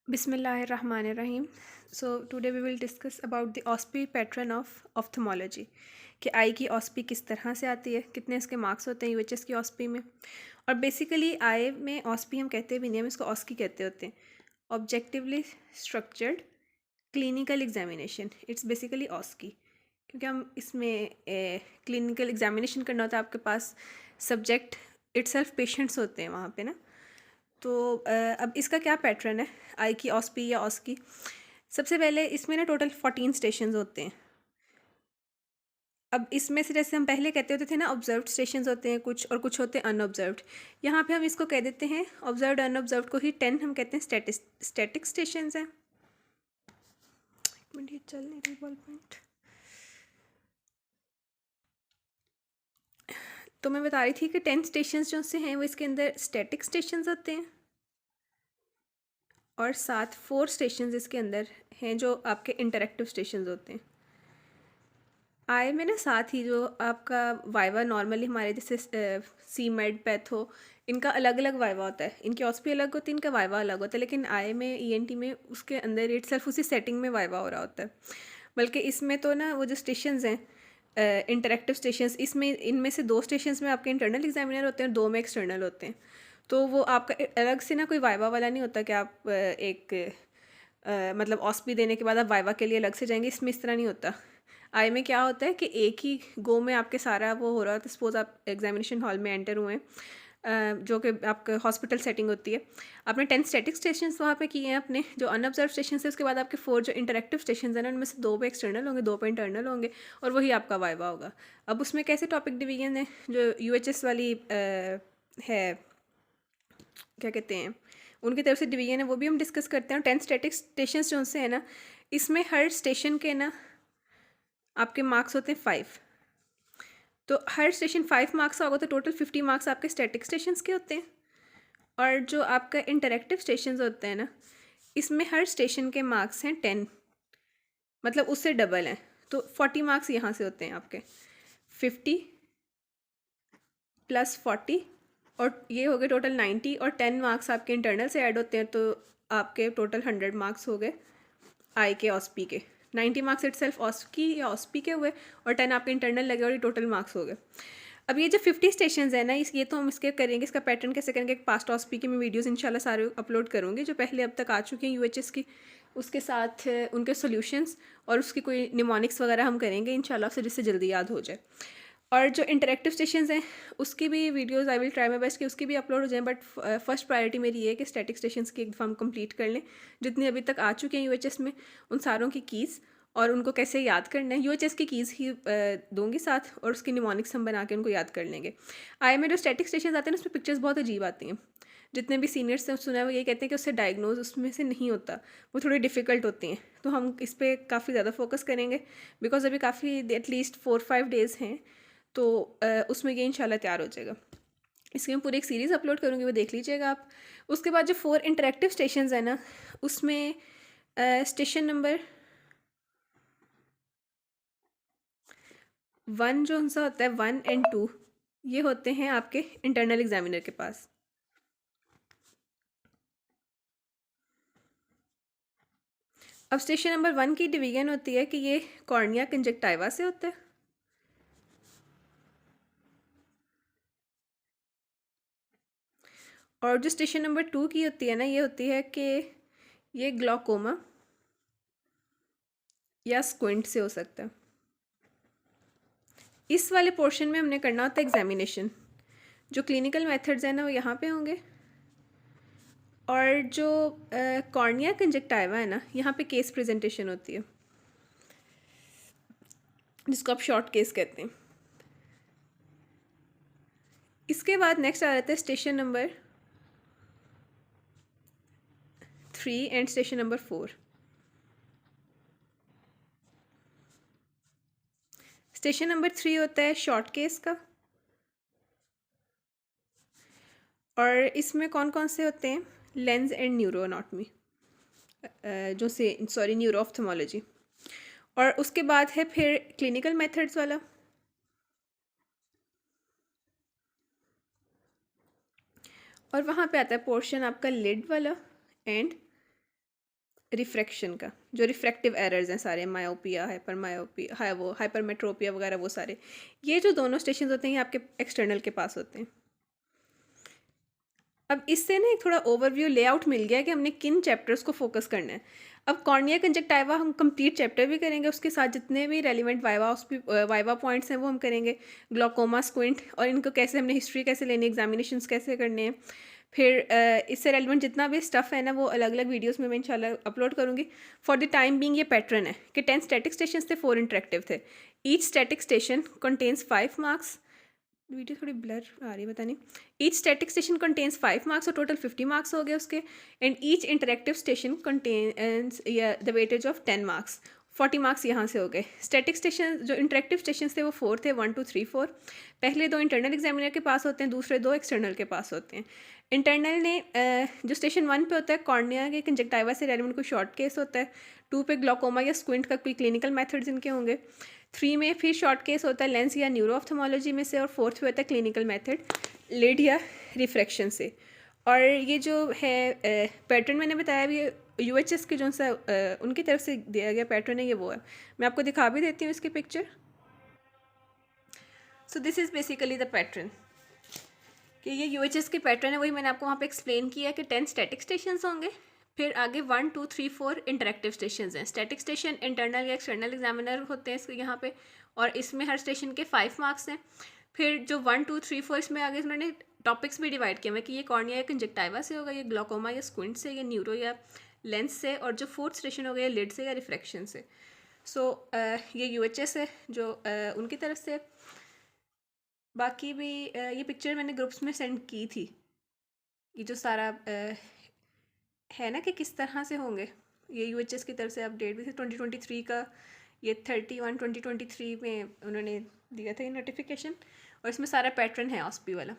Bismillahirrahmanirrahim. So today we will discuss about the OSPI pattern of ophthalmology कि आई की OSPI किस तरह से आती है, कितने इसके मार्क्स होते हैं यूएचएस की OSPI में। और बेसिकली आई में OSPI हम कहते भी नहीं, हम इसको OSCE कहते होते हैं, objectively structured clinical examination. It's basically OSCE, क्योंकि हम इसमें क्लिनिकल एग्जामिनेशन करना होता है, आपके पास सब्जेक्ट इटसेल्फ पेशेंट्स होते हैं वहाँ पे ना। तो अब इसका क्या पैटर्न है आई की OSPI या OSCE। सबसे पहले इसमें ना टोटल 14 स्टेशंस होते हैं। अब इसमें से जैसे हम पहले कहते होते थे ना, ऑब्जर्व्ड स्टेशंस होते हैं कुछ, और कुछ होते हैं अनऑब्जर्व्ड। यहाँ पे हम इसको कह देते हैं ऑब्जर्व्ड अनऑब्जर्व्ड को ही 10 हम कहते हैं स्टैटिक स्टेशंस हैं। एक मिनट, ये चल नहीं रही बॉल पॉइंट। तो मैं बता रही थी कि 10 स्टेशंस जो से हैं वो इसके अंदर स्टैटिक स्टेशंस होते हैं, और साथ 4 स्टेशंस इसके अंदर हैं जो आपके इंटरेक्टिव स्टेशंस होते हैं। आई में ना साथ ही जो आपका वाइवा नॉर्मली हमारे जैसे सी मेड पैथो, इनका अलग अलग वाइवा होता है, इनकी OSPI अलग होती है, इनका वाइवा अलग होता है। लेकिन आई में ENT में उसके अंदर इट सेल्फ उसी सेटिंग में वाइवा हो रहा होता है। बल्कि इसमें तो ना वो जो स्टेशंस हैं इंटरेक्टिव स्टेशंस, इसमें इनमें से 2 स्टेशंस में आपके इंटरनल एग्जामिनर होते हैं और 2 में एक्सटर्नल होते हैं। तो वो आपका अलग से ना कोई वाइवा वाला नहीं होता कि आप मतलब OSPI देने के बाद आप वाइवा के लिए अलग से जाएंगे। इसमें इस तरह नहीं होता। आई में क्या होता है कि एक ही गो में आपके सारा वो हो रहा होता है। सपोज आप एग्जामिनेशन हॉल में एंटर हुए हैं, जो कि आपका हॉस्पिटल सेटिंग होती है। आपने 10 स्टैटिक स्टेशन वहाँ पे किए हैं अपने, जो अनऑब्जर्व स्टेशन है। उसके बाद आपके 4 जो इंटरेक्टिव स्टेशन हैं ना, उनमें से 2 पे एक्सटर्नल होंगे, 2 पे इंटरनल होंगे, और वही आपका वाइवा होगा। अब उसमें कैसे टॉपिक डिवीजन है, जो UHS वाली है, क्या कहते हैं, उनकी तरफ से डिवीजन है, वो भी हम डिस्कस करते हैं। 10 स्टैटिक स्टेशन जो से है ना, इसमें हर स्टेशन के ना आपके मार्क्स होते हैं 5। तो हर स्टेशन 5 मार्क्स का होगा, तो टोटल 50 मार्क्स आपके स्टैटिक स्टेशंस के होते हैं। और जो आपका इंटरेक्टिव स्टेशंस होते हैं ना, इसमें हर स्टेशन के मार्क्स हैं 10, मतलब उससे डबल हैं। तो 40 मार्क्स यहाँ से होते हैं आपके, 50 + 40, और ये हो गए टोटल 90, और 10 मार्क्स आपके इंटरनल से ऐड होते हैं, तो आपके टोटल 100 मार्क्स हो गए आई के OSPI के। 90 मार्क्स इट सेल्फ OSCE या OSPI के हुए, और 10 आपके इंटरनल लगे, और ये टोटल मार्क्स हो गए। अब ये जो 50 स्टेशन है ना, ये तो हम इसके करेंगे, इसका पैटर्न कैसे करेंगे। पास्ट OSPI की मैं वीडियोस इंशाल्लाह सारे अपलोड करूँगी, जो पहले अब तक आ चुके हैं UHS की, उसके साथ उनके सॉल्यूशंस, और उसकी कोई निमोनिक्स वगैरह हम करेंगे इंशाल्लाह से, जिससे जल्दी याद हो जाए। और जो इंटरेक्टिव स्टेशंस हैं उसकी भी videos I will try my best कि उसकी भी अपलोड हो जाए। बट फर्स्ट प्रायोरिटी मेरी ये है कि स्टैटिक स्टेशंस की एक दफ़ा हम कंप्लीट कर लें, जितने अभी तक आ चुके हैं UHS में, उन सारों की कीज़ और उनको कैसे याद करना है। UHS की कीज़ ही दूंगी साथ, और उसकी निमोनिक्स हम बना के उनको याद कर लेंगे। आई में जो स्टैटिक स्टेशन आते हैं ना, उसमें पिक्चर्स बहुत अजीब आती हैं। जितने भी सीनियर्स से सुना है वो ये कहते हैं कि उससे डायग्नोज उसमें से नहीं होता, वो थोड़ी डिफ़िकल्ट होती हैं। तो हम इस पर काफ़ी ज़्यादा फोकस करेंगे, बिकॉज अभी काफ़ी एटलीस्ट 4-5 डेज़ हैं, तो उसमें ये इंशाल्लाह तैयार हो जाएगा। इसकी मैं पूरी एक सीरीज़ अपलोड करूँगी, वो देख लीजिएगा आप। उसके बाद जो 4 इंटरेक्टिव स्टेशंस है ना, उसमें स्टेशन नंबर 1 जो सा होता है, 1 और 2, ये होते हैं आपके इंटरनल एग्जामिनर के पास। अब स्टेशन नंबर 1 की डिवीजन होती है कि ये कॉर्निया कंजक्टाइवा से होता है, और जो स्टेशन नंबर 2 की होती है ना, ये होती है कि ये ग्लॉकोमा या स्क्विंट से हो सकता है। इस वाले पोर्शन में हमने करना होता है एग्जामिनेशन। जो क्लिनिकल मेथड्स हैं ना, वो यहाँ पे होंगे, और जो कॉर्निया कंजक्टाइवा है ना, यहाँ पे केस प्रेजेंटेशन होती है, जिसको आप शॉर्ट केस कहते हैं। इसके बाद नेक्स्ट आ जाता है station number 3 and station number 4। Station number 3 होता है शॉर्ट केस का, और इसमें कौन कौन से होते हैं, lens and neuro anatomy, neuro ophthalmology. और उसके बाद है फिर क्लिनिकल मेथड्स वाला, और वहाँ पे आता है पोर्शन आपका लिड वाला एंड रिफ्रैक्शन का, जो रिफ्रैक्टिव एरर्स हैं सारे, मायोपिया, हाइपरमायोपिया, वो हाइपरमेट्रोपिया वगैरह, वो सारे, ये जो दोनों स्टेशन होते हैं ये आपके एक्सटर्नल के पास होते हैं। अब इससे ना एक थोड़ा ओवरव्यू लेआउट मिल गया कि हमने किन चैप्टर्स को फोकस करना है। अब कॉर्निया कंजक्टाइवा हम कंप्लीट चैप्टर भी करेंगे, उसके साथ जितने भी रेलिवेंट वाइवा पॉइंट्स हैं वो हम करेंगे, ग्लोकोमा, स्क्विंट, और इनको कैसे हमने हिस्ट्री कैसे लेनी है, एग्जामिनेशंस कैसे करने हैं। फिर इससे रेलिवेंट जितना भी स्टफ़ है ना वो अलग अलग वीडियोस में मैं इंशाल्लाह अपलोड करूँगी। फॉर द टाइम बीइंग ये पैटर्न है कि 10 स्टैटिक स्टेशन थे, 4 इंटरेक्टिव थे। Each static station contains 5 marks. Video थोड़ी ब्लर आ रही है, पता नहीं। Each static station contains 5 marks और टोटल 50 मार्क्स हो गए उसके। And each interactive station contains the weightage of 10 marks, 40 marks यहाँ से हो गए। स्टैटिक स्टेशन जो इंटरेक्टिव स्टेशन थे वो 4 थे, 1 2 3 4। पहले 2 इंटरनल एग्जामिनर के पास होते हैं, दूसरे 2 एक्सटर्नल के पास होते हैं। इंटरनल ने जो स्टेशन 1 पे होता है कॉर्निया के कंजक्टाइवा से रेलेवेंट कोई शॉर्ट केस होता है, 2 पे ग्लोकोमा या स्क्विंट का कोई क्लिनिकल मेथड्स इनके होंगे, 3 में फिर शॉर्ट केस होता है लेंस या न्यूरो ऑफ्थेमोलॉजी में से, और 4th में होता है क्लिनिकल मेथड लिड या रिफ्रैक्शन से। और ये जो है पैटर्न मैंने बताया भी, यूएचएस के जो सा उनकी तरफ से दिया गया पैटर्न है, ये वो है। मैं आपको दिखा भी देती हूँ इसकी picture. So this is basically the pattern, कि ये यूएचएस की पैटर्न है, वही मैंने आपको वहाँ पे एक्सप्लेन किया कि 10 स्टैटिक स्टेशंस होंगे, फिर आगे 1 2 3 4 इंटरेक्टिव स्टेशंस हैं। स्टैटिक स्टेशन इंटरनल या एक्सटर्नल एग्जामिनर होते हैं इसके यहाँ पे, और इसमें हर स्टेशन के 5 मार्क्स हैं। फिर जो 1 2 3 4 इसमें आगे उन्होंने टॉपिक्स भी डिवाइड किए हुए कि ये कॉर्निया या कंजक्टाइवा से होगा, ये ग्लोकोमा या स्क्विंट से, या न्यूरो या लेंस से, और जो 4th स्टेशन हो गया लिड से या रिफ्रैक्शन से। सो ये यूएचएस है जो उनकी तरफ से। बाकी भी ये पिक्चर मैंने ग्रुप्स में सेंड की थी, ये जो सारा है ना कि किस तरह से होंगे। ये यूएचएस की तरफ से अपडेट भी थी 2023 का, ये 31 2023 में उन्होंने दिया था ये नोटिफिकेशन, और इसमें सारा पैटर्न है ऑस्पी वाला।